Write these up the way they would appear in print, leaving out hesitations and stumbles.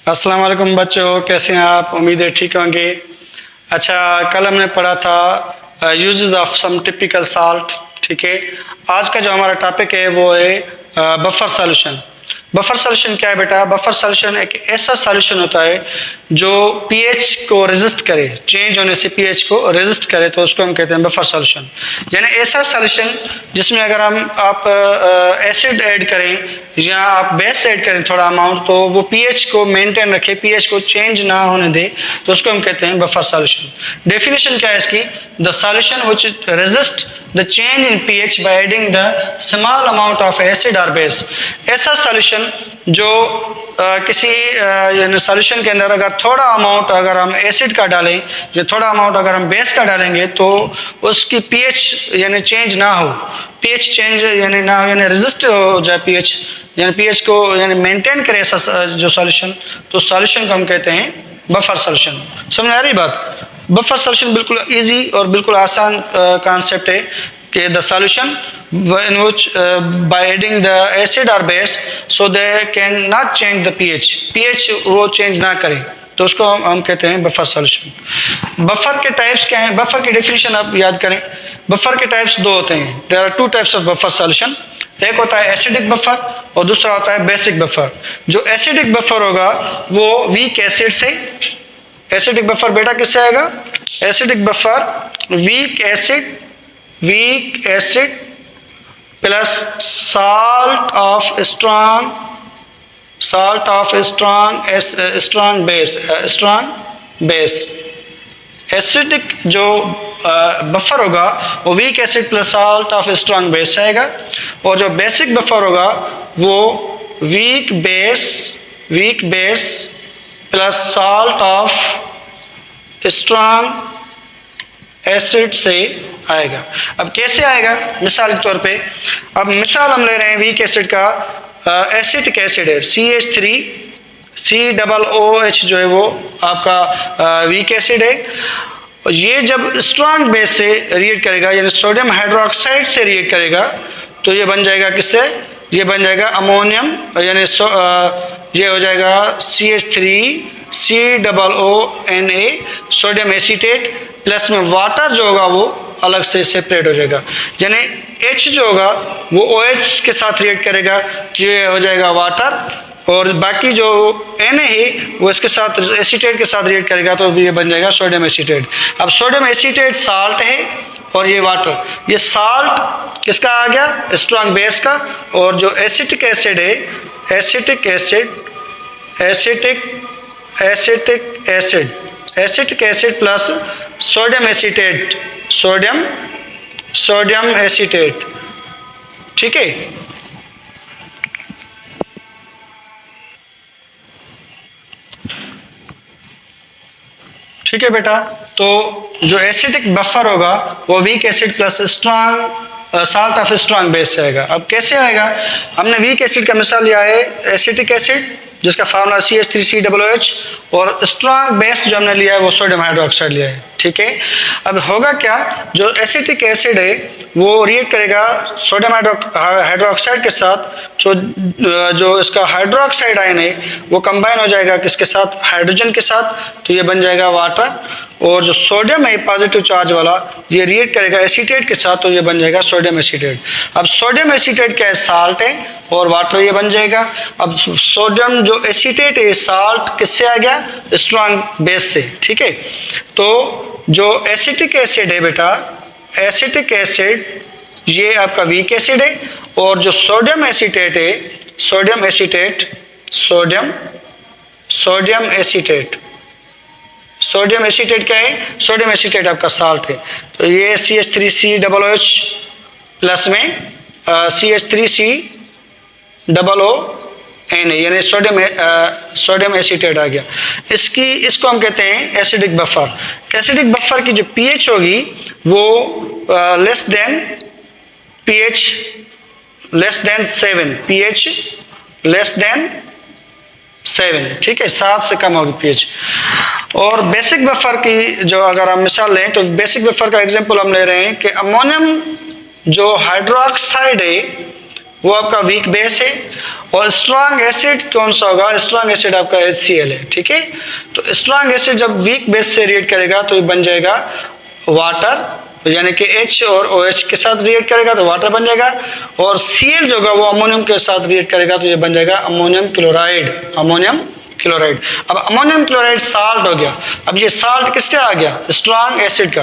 अस्सलाम वालेकुम बच्चों, कैसे हैं आप? उम्मीद है ठीक होंगे। अच्छा, कल हमने पढ़ा था uses of some typical salt. ठीक है, आज का जो हमारा टॉपिक है वो है बफर सॉल्यूशन। बफर सॉल्यूशन क्या है बेटा? बफर सॉल्यूशन एक ऐसा सॉल्यूशन होता है जो पीएच को रेजिस्ट करे, चेंज होने से पीएच को रेजिस्ट करे, तो उसको हम कहते हैं बफर सॉल्यूशन। यानी ऐसा सॉल्यूशन जिसमें अगर आप एसिड ऐड करें या आप बेस ऐड करें थोड़ा अमाउंट, तो वो पीएच को मेंटेन रखे, पीएच को चेंज ना होने दे, तो उसको हम कहते हैं बफर सॉल्यूशन। डेफिनेशन क्या है इसकी? The solution which resist the change in pH by adding the small amount of acid और बेस। ऐसा सॉल्यूशन जो किसी सॉल्यूशन के अंदर अगर थोड़ा अमाउंट अगर हम एसिड का डालें या थोड़ा अमाउंट अगर हम बेस का डालेंगे तो उसकी पीएच यानी चेंज ना हो, पीएच चेंज यानी ना हो, यानी रेजिस्ट हो जाए पीएच, यानी पीएच को यानी मेंटेन करे ऐसा जो सॉल्यूशन, तो सॉल्यूशन को हम कहते हैं बफर सॉल्यूशन। समझ आ रही बात? बफर सॉल्यूशन बिल्कुल इजी और बिल्कुल आसान कॉन्सेप्ट है कि the solution in which by adding the acid or base so they can not change the pH वो चेंज ना करे, तो उसको हम कहते हैं बफर सॉल्यूशन। बफर के टाइप्स क्या हैं? बफर की डेफिनेशन आप याद करें। बफर के टाइप्स दो होते हैं। There are two types of buffer solution. एक होता है एसिडिक बफर और दूसरा होता है बेसिक बफर। जो एसिडिक बफर होगा वो वीक एसिड से, एसिडिक बफर बेटा किससे आएगा? Acidic buffer weak acid plus salt of strong base। Acidic जो बफर होगा वो weak acid plus salt of strong base आएगा, और जो बेसिक बफर होगा वो weak base plus salt of strong acid से आएगा। अब कैसे आएगा? मिसाल के तौर पे, अब मिसाल हम ले रहे हैं वीक एसिड का, एसिटिक एसिड है CH3COOH जो है वो आपका वीक एसिड है। ये जब स्ट्रॉन्ग बेस से रिएक्ट करेगा यानी सोडियम हाइड्रोक्साइड से रिएक्ट करेगा तो ये बन जाएगा किससे? ये बन जाएगा अमोनियम, यानी ये हो जाएगा CH3COONA सोडियम एसीटेट, प्लस में वाटर जो होगा वो अलग से सेपरेट हो जाएगा। यानी H जो होगा वो OH के साथ रिएक्ट करेगा, ये हो जाएगा वाटर, और बाकी जो Na है वो इसके साथ एसीटेट के साथ रिएक्ट करेगा तो ये बन जाएगा सोडियम एसीटेट। अब सोडियम एसीटेट साल्ट है और ये वाटर, ये साल्ट किसका आ गया? स्ट्रॉन्ग बेस का। और जो एसिटिक एसिड है, acetic acid plus sodium acetate. ठीक है, ठीक है बेटा। तो जो एसिडिक बफर होगा वो weak acid plus salt of strong base से आएगा। अब कैसे आएगा? हमने वीक एसिड का मिसाल लिया है एसिटिक एसिड जिसका फार्मूला CH3COOH, और स्ट्रॉन्ग बेस जो हमने लिया है वो सोडियम हाइड्रोक्साइड लिया है। ठीक है, अब होगा क्या? जो एसिटिक एसिड है वो रिएक्ट करेगा सोडियम हाइड्रोक्साइड के साथ, जो इसका हाइड्रोक्साइड आयन है वो कंबाइन हो जाएगा किसके साथ? हाइड्रोजन के साथ, तो ये बन जाएगा वाटर। और जो सोडियम है पॉजिटिव चार्ज वाला ये रिएक्ट करेगा एसीटेट के साथ, तो ये बन जाएगा सोडियम एसीटेट। अब सोडियम एसीटेट क्या है? साल्ट है, और वाटर ये बन जाएगा। अब सोडियम जो एसीटेट है साल्ट किससे आ गया? स्ट्रॉन्ग बेस से। ठीक है, तो जो एसिटिक एसिड है बेटा, एसिटिक एसिड ये आपका वीक एसिड है, और जो सोडियम एसीटेट है सोडियम एसीटेट क्या है? सोडियम एसीटेट आपका साल्ट है। तो ये CH3COOH प्लस में CH3COONA यानी सोडियम एसीटेट आ गया। इसको हम कहते हैं एसिडिक बफर। एसिडिक बफर की जो पीएच होगी वो लेस देन 7। ठीक है, 7 से कम होगी पीएच। और बेसिक बफर की जो अगर हम मिसाल लें तो बेसिक बफर का एग्जांपल हम ले रहे हैं कि अमोनियम जो हाइड्रोक्साइड है वो आपका वीक बेस है। और स्ट्रांग एसिड कौन सा होगा? स्ट्रांग एसिड आपका HCl है, ठीक है। तो स्ट्रांग एसिड जब वीक बेस से रिएक्ट करेगा तो ये बन जाएगा वाटर, यानी कि H और OH के साथ रिएक्ट करेगा तो वाटर बन जाएगा। और Cl जो होगा वो अमोनियम के साथ रिएक्ट करेगा तो ये बन जाएगा अमोनियम क्लोराइड, अमोनियम क्लोराइड। अब अमोनियम क्लोराइड साल्ट हो गया। अब ये साल्ट किसका आ गया? स्ट्रांग एसिड का।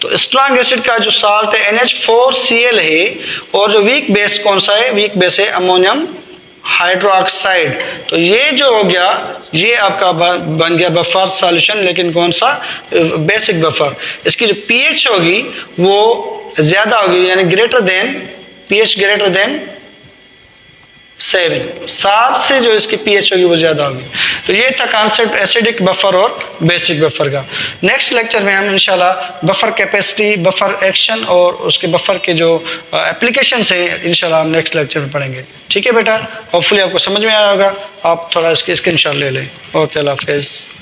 तो स्ट्रांग एसिड का जो साल्ट है NH4Cl है, और जो वीक बेस कौन सा है? वीक बेस है अमोनियम हाइड्रोक्साइड। तो ये जो हो गया ये आपका बन गया बफर सॉल्यूशन, लेकिन कौन सा? Basic buffer. इसकी जो pH होगी वो ज्यादा होगी, यानी greater than, pH greater than 7 से जो इसकी pH होगी वो ज्यादा होगी। तो ये था कॉन्सेप्ट एसिडिक बफर और बेसिक बफर का। नेक्स्ट लेक्चर में हम इंशाल्लाह बफर कैपेसिटी, बफर एक्शन और उसके बफर के जो एप्लीकेशंस हैं इंशाल्लाह हम नेक्स्ट लेक्चर में पढ़ेंगे। ठीक है बेटा, होपफुली आपको समझ में आया होगा। आप थोड़ा इसके स्क्रीनशॉट ले लें। ओके, अल्लाह हाफिज़।